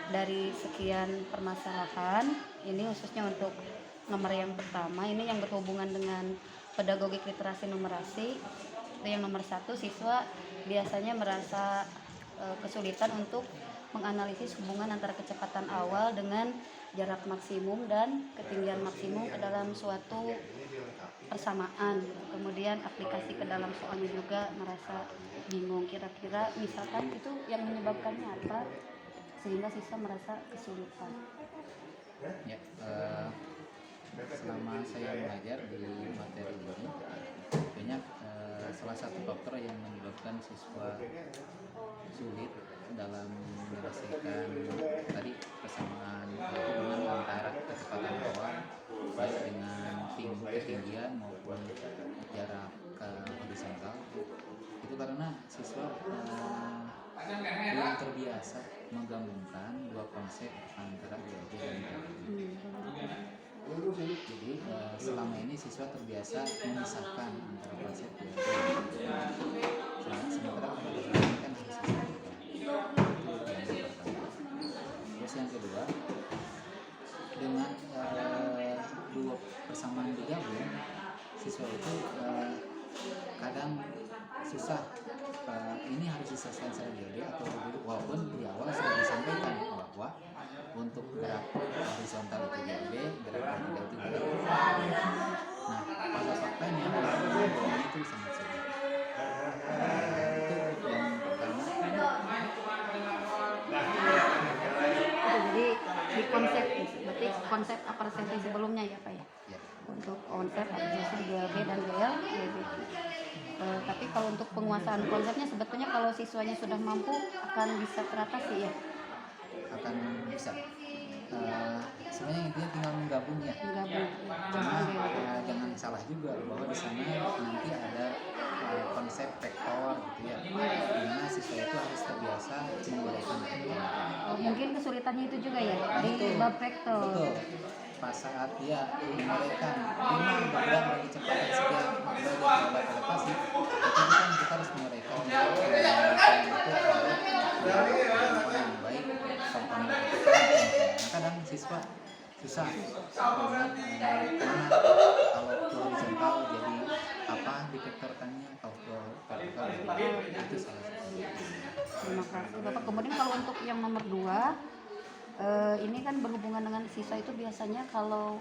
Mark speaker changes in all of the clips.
Speaker 1: dari sekian permasalahan, ini khususnya untuk nomor yang pertama, ini yang berhubungan dengan pedagogik literasi numerasi. Itu yang nomor 1, siswa biasanya merasa kesulitan untuk menganalisis hubungan antara kecepatan awal dengan jarak maksimum dan ketinggian maksimum ke dalam suatu persamaan. Kemudian aplikasi ke dalam soalnya juga merasa bingung, kira-kira misalkan itu yang menyebabkannya apa sehingga siswa merasa kesulitan.
Speaker 2: Ya, selama saya mengajar di materi ini banyak salah satu faktor yang menyebabkan siswa sulit dalam menyelesaikan tadi persamaan hubungan antara kecepatan awal baik dengan ketinggian maupun jarak ke horizontal. Itu karena siswa belum terbiasa menggabungkan dua konsep antara GLB dan GLB. Jadi selama ini siswa terbiasa memisahkan antara konsep GLB dan GLB. Sementara ini kan harus disatukan. Itu yang pertama. Terus yang kedua, dengan dua persamaan digabung, siswa itu kadang susah ini harus diselesaikan secara GLB atau begitu, walaupun di awal sudah disampaikan bahwa untuk gerak horizontal itu GLB, gerak vertikal itu GLB. Nah, pada faktanya itu sangat sulit. Itu yang pertama.
Speaker 1: Jadi di konsep, berarti konsep apresiasi sebelumnya ya Pak ya?
Speaker 2: Ya.
Speaker 1: Untuk konsep apresiasi GLB dan GLB. Tapi kalau untuk penguasaan konsepnya sebetulnya kalau siswanya sudah mampu akan bisa teratasi ya?
Speaker 2: Akan bisa. Sebenarnya intinya tinggal menggabung ya. Cuma jangan salah juga bahwa di sana nanti ada konsep vektor gitu ya, dimana siswa itu harus terbiasa menggunakan vektor.
Speaker 1: Mungkin kesulitannya itu juga ya di bab vektor.
Speaker 2: Betul. Pas saat dia menguraikan 5 bergerak dengan kecepatan sekian derajat elevasi, itu kan kita harus menguraikan itu yang baik komponen. Nah, kadang siswa susah mana kalau ke horizontal jadi apa divektorkannya, kalau ke vertikal jadi itu salah satu.
Speaker 1: Terima kasih Bapak. Kemudian kalau untuk yang nomor 2, ini kan berhubungan dengan siswa itu biasanya kalau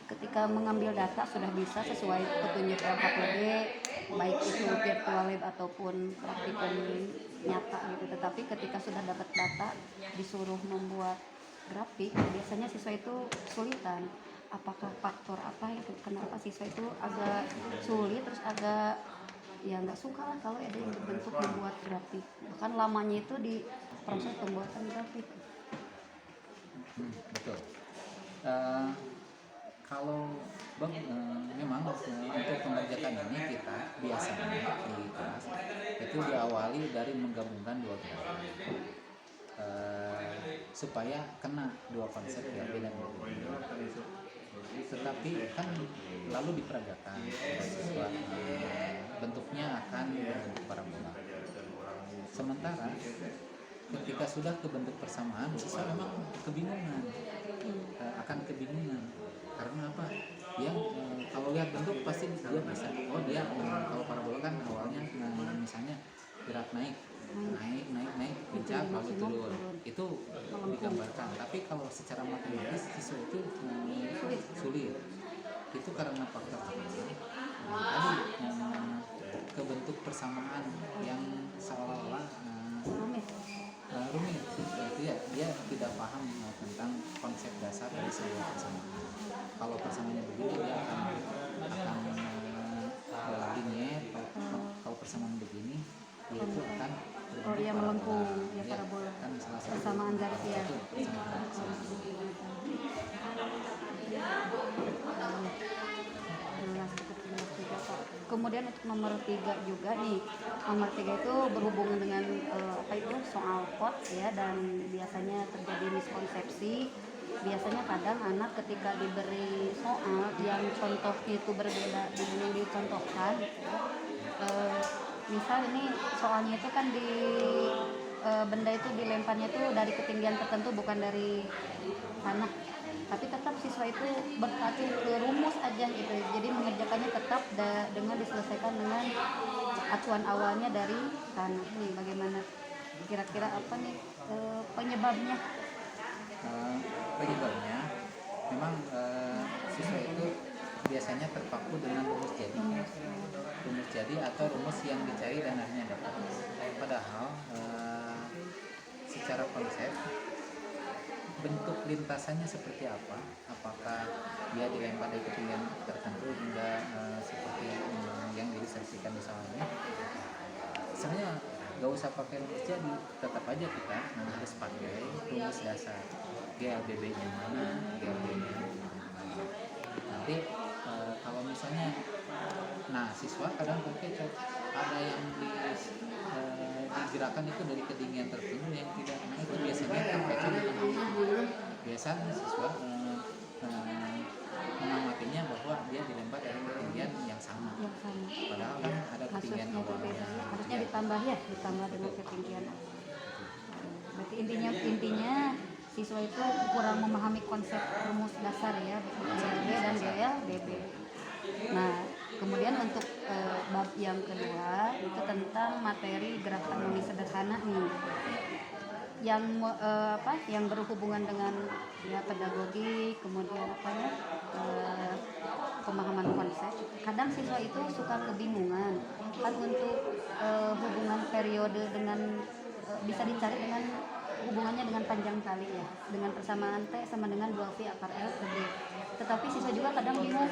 Speaker 1: ketika mengambil data sudah bisa sesuai petunjuk LKPD, baik itu virtual lab ataupun praktikum nyata gitu. Tetapi ketika sudah dapat data disuruh membuat grafik, biasanya siswa itu kesulitan. Apakah faktor apa itu kenapa siswa itu agak sulit, terus agak ya nggak suka lah kalau ada yang berbentuk membuat grafik, bahkan lamanya itu di proses pembuatan grafik.
Speaker 2: Betul. Kalau memang untuk pengerjaan ini kita biasanya di kelas itu diawali dari menggabungkan dua gerakan supaya kena dua konsep ya, beda beda. Tetapi kan lalu diperagakan siswa bentuknya akan bentuk parabola. Sementara ketika sudah ke bentuk persamaan, siswa memang kebingungan, akan kebingungan. Karena apa? Dia kalau lihat bentuk pasti dia bisa. Oh dia kalau parabola kan awalnya misalnya gerak naik, puncak lalu turun. Itu digambarkan. Tapi kalau secara matematis siswa itu sulit. Itu karena faktor apa? Tadi ke bentuk persamaan yang seolah-olah rumit. Berarti ya dia tidak paham tentang konsep dasar dari sebuah persamaan. Kalau persamaannya begini dia akan linear. Kalau persamaan begini dia itu akan
Speaker 1: dia melengkung ya parabola.
Speaker 2: Kan salah satu
Speaker 1: persamaan garis ya. Kemudian untuk nomor 3 juga nih, nomor 3 itu berhubungan dengan soal code ya, dan biasanya terjadi miskonsepsi. Biasanya kadang anak ketika diberi soal yang contohnya itu berbeda dengan yang dicontohkan, misal ini soalnya itu kan di benda itu dilemparnya itu dari ketinggian tertentu, bukan dari tanah, tapi tetap siswa itu berpacu ke rumus aja gitu. Jadi mengerjakannya tetap dengan diselesaikan dengan acuan awalnya dari tanah. Nih bagaimana kira-kira apa nih penyebabnya?
Speaker 2: Penyebabnya memang siswa itu biasanya terpaku dengan rumus jadi atau rumus yang dicari dan akhirnya dapat. Padahal secara konsep bentuk lintasannya seperti apa, apakah dia dilempar dari ketinggian tertentu hingga seperti yang diilustrasikan di soalnya, sebenarnya gak usah pakai rumus jadi, tetap aja kita harus pakai rumus dasar. GLBB nya mana, GLB nya mana. Nanti kalau misalnya, nah siswa kadang terkecoh, ada yang digerakkan itu dari ketinggian tertentu yang tidak, nah itu biasanya terkecoh di tengah. Biasanya siswa mengamatinya bahwa dia dilempar dari ketinggian yang sama. Padahal kan ada ketinggian awalnya.
Speaker 1: Harusnya ditambah dengan ketinggian. Berarti intinya siswa itu kurang memahami konsep rumus dasar ya, GLB dan GLBB. Nah, kemudian untuk bab yang kedua itu tentang materi gerakan nulis sederhana nih, yang berhubungan dengan ya pedagogi, kemudian pemahaman konsep. Kadang siswa itu suka kebingungan kan untuk hubungan periode dengan bisa dicari dengan hubungannya dengan panjang kali ya, dengan persamaan T sama dengan 2V akar L per D. Tetapi siswa juga kadang bingung,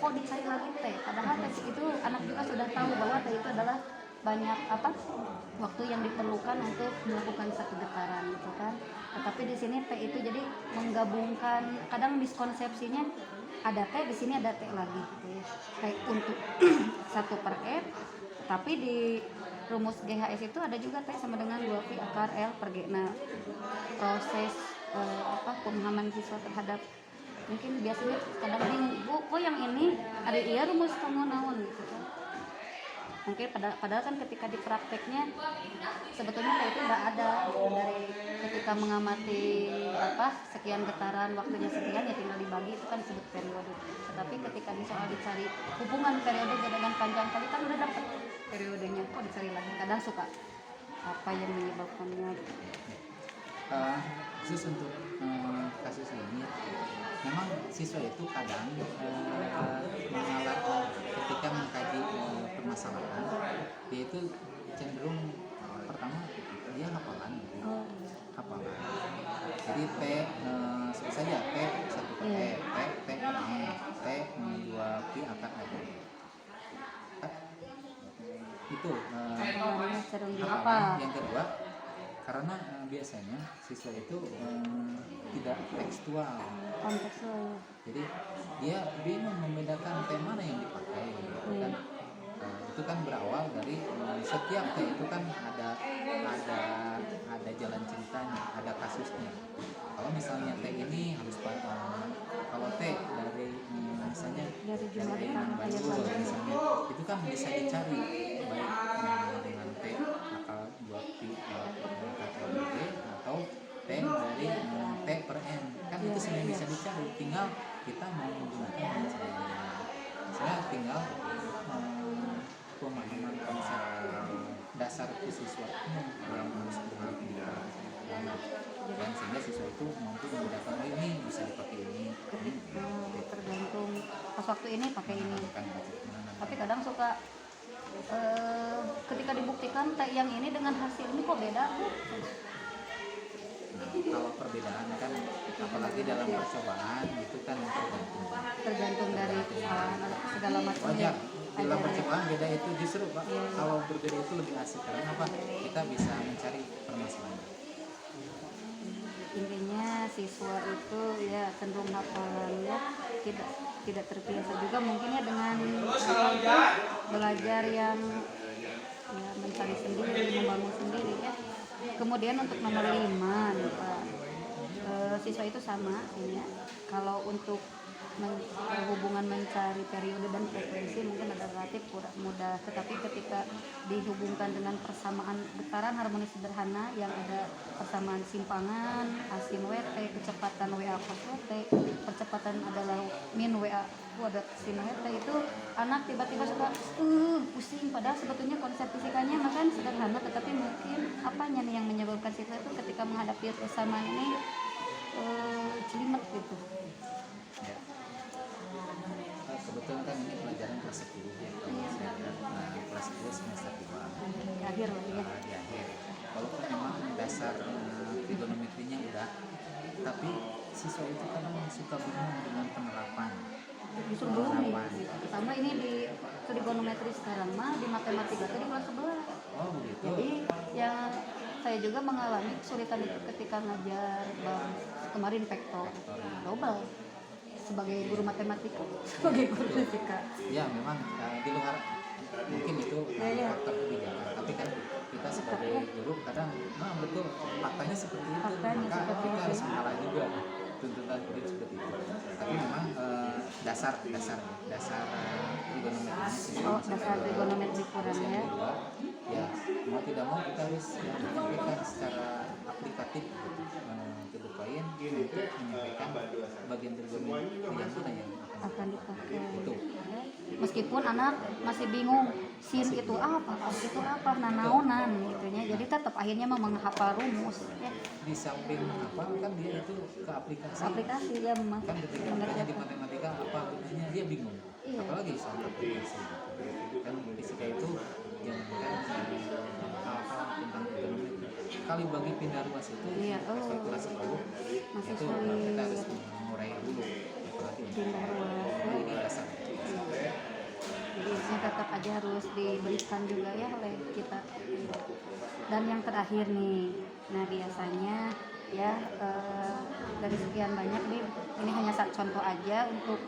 Speaker 1: kok dicari lagi T, padahal T itu anak juga sudah tahu bahwa T itu adalah banyak waktu yang diperlukan untuk melakukan satu getaran gitu kan. Tetapi di sini T itu jadi menggabungkan, kadang miskonsepsinya ada T di sini, ada T lagi gitu ya. Kayak untuk 1 per F, tapi di rumus GHS itu ada juga T sama dengan 2V akar L per G. Nah, proses pemahaman siswa terhadap, mungkin biasanya kadang bingung, Bu, kok yang ini ada iya rumus kamu naon gitu kan. Mungkin padahal kan ketika di prakteknya sebetulnya T itu nggak ada. Dari ketika mengamati sekian getaran waktunya sekian, ya tinggal dibagi, itu kan disebut periode. Tetapi ketika di soal dicari hubungan periode dengan panjang kali, kan udah dapat periodenya, kok dicari lagi. Kadang suka apa yang menyebabkannya.
Speaker 2: Khusus untuk kasus ini, memang siswa itu kadang mengalami ketika mengkaji permasalahan, dia itu cenderung pertama dia hafalan. Jadi T sebut saja T 1 per E, T per E, T 2 pi akar L. Itu hafalan. Yang kedua, karena biasanya siswa itu tidak tekstual. Jadi dia bingung membedakan T mana yang dipakai kan. Itu kan berawal dari setiap T itu kan ada jalan ceritanya, ada kasusnya. Kalau misalnya T ini harus kalau T dari misalnya dari Bandung misalnya, itu kan bisa dicari baik dengan T akal 2 pi atau T dari T per N, kan itu sebenarnya bisa dicari, tinggal kita mau menggunakan saya tinggal pemahaman konsep dasar ke siswa yang harus diperhatikan, dan sehingga siswa itu mampu membedakan ini bisa dipakai ini.
Speaker 1: Tergantung pas waktu ini pakai ini. Tapi kadang suka ketika dibuktikan T yang ini dengan hasil ini kok beda.
Speaker 2: Kalau perbedaan kan, apalagi dalam percobaan itu kan tergantung
Speaker 1: dari segala macamnya.
Speaker 2: Dalam percobaan beda itu justru Pak, kalau berbeda itu lebih asik karena apa? Kita bisa mencari permasalahan.
Speaker 1: Intinya siswa itu ya cenderung hafalannya tidak terbiasa juga mungkin ya dengan belajar yang ya mencari sendiri, membangun sendiri ya. Kemudian untuk nomor 5 siswa itu sama ya. Kalau untuk hubungan mencari periode dan frekuensi mungkin ada relatif kurang mudah, tetapi ketika dihubungkan dengan persamaan getaran harmonis sederhana yang ada persamaan simpangan asin WT, kecepatan WA cos WT, percepatan adalah min WA ada sin WT, itu anak tiba-tiba suka pusing, padahal sebetulnya konsep fisikanya makan sederhana, tetapi mungkin apanya nih yang menyebabkan siswa itu ketika menghadapi persamaan ini jelimet gitu.
Speaker 2: Ya. Kebetulan kan ini pelajaran kelas 10 ya, kalau saya lihat kelas 10 semester 2
Speaker 1: Di akhir lah ya.
Speaker 2: di akhir. Walaupun memang dasar trigonometrinya udah, tapi siswa itu kadang suka bingung dengan penerapan.
Speaker 1: Justru belum nih. Pertama ini di trigonometri sekarang mah, di matematika itu di kelas 11.
Speaker 2: Oh begitu.
Speaker 1: Jadi yang saya juga mengalami kesulitan itu ketika ngajar kemarin vektor global sebagai guru matematika, sebagai guru fisika.
Speaker 2: Ya memang di luar mungkin itu
Speaker 1: Ya.
Speaker 2: faktor kebijakan, tapi kan kita sebagai guru kadang betul faktanya seperti itu,
Speaker 1: Faktanya
Speaker 2: maka
Speaker 1: seperti
Speaker 2: kita
Speaker 1: itu.
Speaker 2: harus mengalah juga tuntutan hidup seperti itu. Tapi memang dasar trigonometrinya siswa masih
Speaker 1: Dasar
Speaker 2: kurang.
Speaker 1: trigonometri kurang
Speaker 2: Terus yang
Speaker 1: ya.
Speaker 2: kedua, ya mau tidak mau kita harus menyampaikan secara aplikatif ke poin untuk menyampaikan bagian trigonometri yang mana yang
Speaker 1: Akan dipakai.
Speaker 2: itu.
Speaker 1: Meskipun anak masih bingung sin itu apa, kos itu apa, nanaonan gitunya. Jadi tetap akhirnya mah menghafal rumus ya.
Speaker 2: Di samping apa kan dia itu ke aplikasi.
Speaker 1: Aplikasi ya memang.
Speaker 2: Kan ketika ditanya di matematika apa gunanya dia bingung.
Speaker 1: Iya.
Speaker 2: Apalagi soal aplikasi. Kan fisika itu jangan hal-hal tentang trigonometri. Kali bagi pindah ruas itu
Speaker 1: Iya,
Speaker 2: kelas 10
Speaker 1: masih
Speaker 2: itu
Speaker 1: sulit.
Speaker 2: kita harus mengurai dulu. Apalagi
Speaker 1: Pindah ruas.
Speaker 2: ini dasar.
Speaker 1: Jadi ini tetap aja harus diberikan juga ya oleh kita. Dan yang terakhir nih, nah biasanya ya dari sekian banyak nih, ini hanya satu contoh aja untuk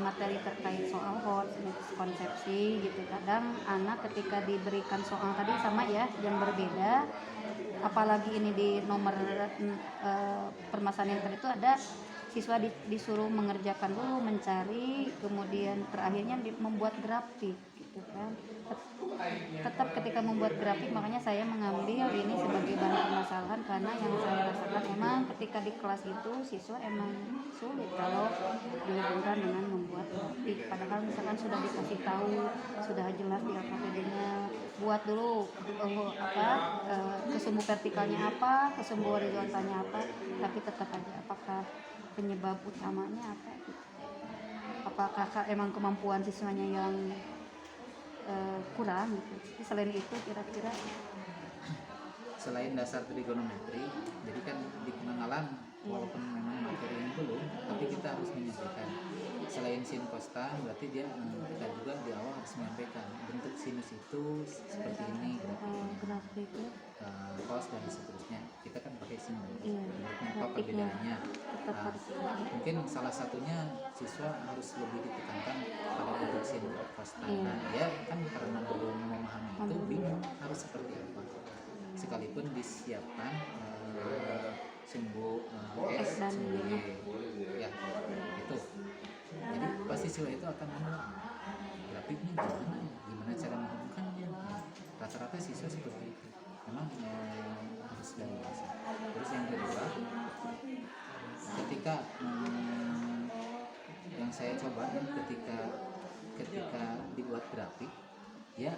Speaker 1: materi terkait soal HOT, konsepsi gitu. Kadang anak ketika diberikan soal tadi sama ya, yang berbeda, apalagi ini di nomor permasalahan yang tadi itu ada siswa disuruh mengerjakan dulu, mencari, kemudian terakhirnya membuat grafik gitu kan. Tetap ketika membuat grafik, makanya saya mengambil ini sebagai bahan permasalahan, karena yang saya rasakan emang ketika di kelas itu siswa emang sulit kalau dihubungkan dengan membuat grafik. Padahal misalkan sudah dikasih tahu, sudah jelas di LKPD-nya, buat dulu kesumbu vertikalnya apa, kesumbu horizontalnya apa, tapi tetap aja apakah penyebab utamanya apa gitu. Apakah emang kemampuan siswanya yang kurang gitu. Selain itu kira-kira
Speaker 2: Selain dasar trigonometri, jadi kan di pengenalan walaupun memang materi yang belum, tapi kita harus menyampaikan. Selain sin cos tan, berarti kita juga di awal harus menyampaikan bentuk sinus itu seperti ini
Speaker 1: grafiknya
Speaker 2: cos dan seterusnya. Kita kan pakai sin.
Speaker 1: Iya,
Speaker 2: Bentuknya apa
Speaker 1: grafiknya
Speaker 2: perbedaannya?
Speaker 1: tetap harus
Speaker 2: Mungkin salah satunya siswa harus lebih ditekankan pada bentuk sin cos tan.
Speaker 1: Iya.
Speaker 2: Nah, dia kan karena belum memahami itu bingung harus seperti apa. Sekalipun disiapkan sumbu S
Speaker 1: dan
Speaker 2: sumbu
Speaker 1: Y.
Speaker 2: Y ya itu, jadi pasti siswa itu akan menolak grafiknya gimana cara menghubungkannya. Rata-rata siswa seperti itu memang harus dari dasar. Terus yang kedua, ketika yang saya coba ketika dibuat grafik ya,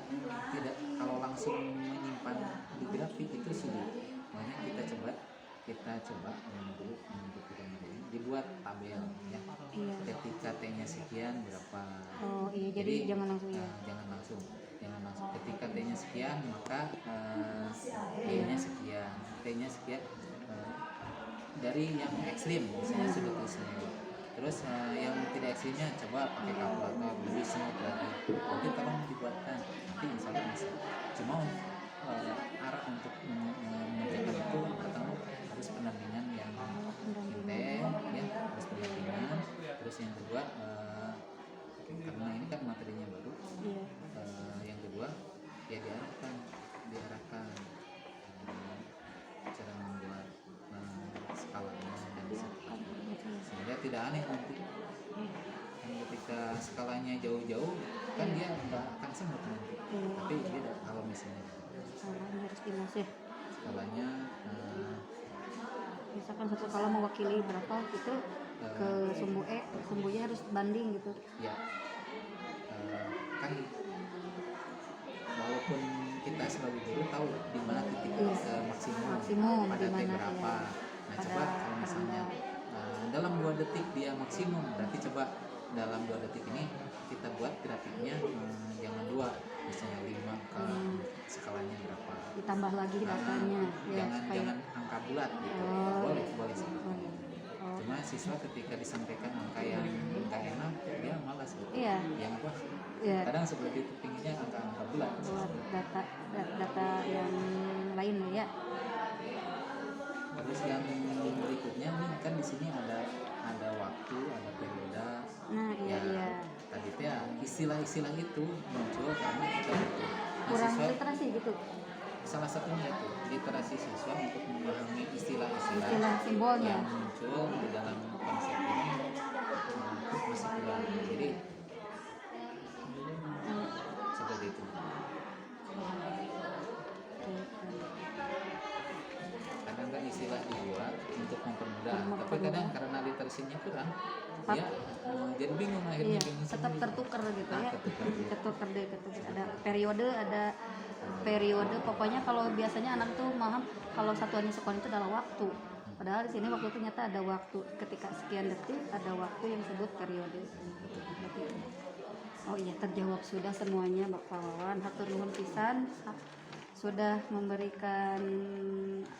Speaker 2: tidak kalau langsung menyimpan di grafik itu sulit. Makanya kita coba dibuat tabel ya.
Speaker 1: Iya.
Speaker 2: Ketika T-nya sekian berapa.
Speaker 1: Oh iya, jadi jangan langsung ya.
Speaker 2: Jangan langsung. Ketika T-nya sekian maka T-nya sekian. T-nya sekian dari yang ekstrim misalnya sudut isnya. Terus yang tidak ekstrimnya coba pakai kalkulator lebih smooth lagi. Nanti tolong dibuatkan, nanti insya Allah bisa. Cuma arah untuk mengerjakan itu pertama harus pendampingan yang intens ya, harus pendampingan. Terus yang kedua karena ini kan materinya baru,
Speaker 1: Iya.
Speaker 2: yang kedua ya diarahkan cara membuat skalanya dan seterusnya, sehingga tidak aneh nanti ketika skalanya jauh-jauh kan dia nggak akan semut nanti.
Speaker 1: Iya.
Speaker 2: Tapi beda kalau misalnya
Speaker 1: Ini harus dinas ya.
Speaker 2: skalanya
Speaker 1: Misalkan satu skala mewakili berapa gitu ke sumbu E, sumbunya harus banding gitu.
Speaker 2: ya kan walaupun kita sebagai guru tahu di mana titik maksimum pada
Speaker 1: di
Speaker 2: T
Speaker 1: mana
Speaker 2: berapa.
Speaker 1: ya.
Speaker 2: Nah
Speaker 1: Pada
Speaker 2: coba kalau misalnya dalam 2 detik dia maksimum, berarti coba dalam 2 detik ini kita buat grafiknya jangan 2, misalnya 5 ke skalanya berapa.
Speaker 1: ditambah lagi datanya ya
Speaker 2: Jangan
Speaker 1: supaya
Speaker 2: jangan angka bulat gitu. Boleh sih.
Speaker 1: boleh. Oh,
Speaker 2: Cuma siswa ketika disampaikan angka yang nggak enak dia malas gitu.
Speaker 1: iya,
Speaker 2: Yang apa?
Speaker 1: ya
Speaker 2: Kadang seperti itu pinginnya angka-angka bulat.
Speaker 1: buat data yang lain ya.
Speaker 2: Terus yang berikutnya nih kan di sini ada waktu, ada periode.
Speaker 1: Nah iya iya,
Speaker 2: Tadi teh istilah-istilah itu muncul karena kita butuh.
Speaker 1: kurang
Speaker 2: Siswa
Speaker 1: literasi gitu,
Speaker 2: salah satunya itu literasi siswa untuk memahami istilah-istilah
Speaker 1: istilah simbolnya.
Speaker 2: yang muncul di dalam konsep ini masih kurang. Jadi seperti itu. Kadang kan istilah dibuat untuk mempermudah, tapi kadang karena literasinya kurang, dia jadi bingung akhirnya.
Speaker 1: Iya,
Speaker 2: bingung
Speaker 1: tetap
Speaker 2: sendiri.
Speaker 1: tertukar gitu ya.
Speaker 2: Ketukar.
Speaker 1: Ketukar. Ada periode. Pokoknya kalau biasanya anak tuh paham kalau satuannya sekolah itu adalah waktu. Padahal di sini waktu itu ternyata ada waktu. Ketika sekian detik ada waktu yang disebut periode. Oh iya, terjawab sudah semuanya Bapak Wawan. Hatur nuhun pisan sudah memberikan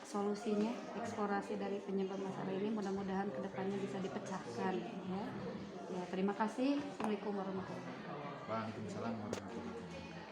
Speaker 1: solusinya, eksplorasi dari penyebab masalah ini. Mudah-mudahan kedepannya bisa dipecahkan ya. Ya, terima kasih. Assalamualaikum warahmatullahi wabarakatuh.
Speaker 2: Waalaikumsalam warahmatullahi wabarakatuh.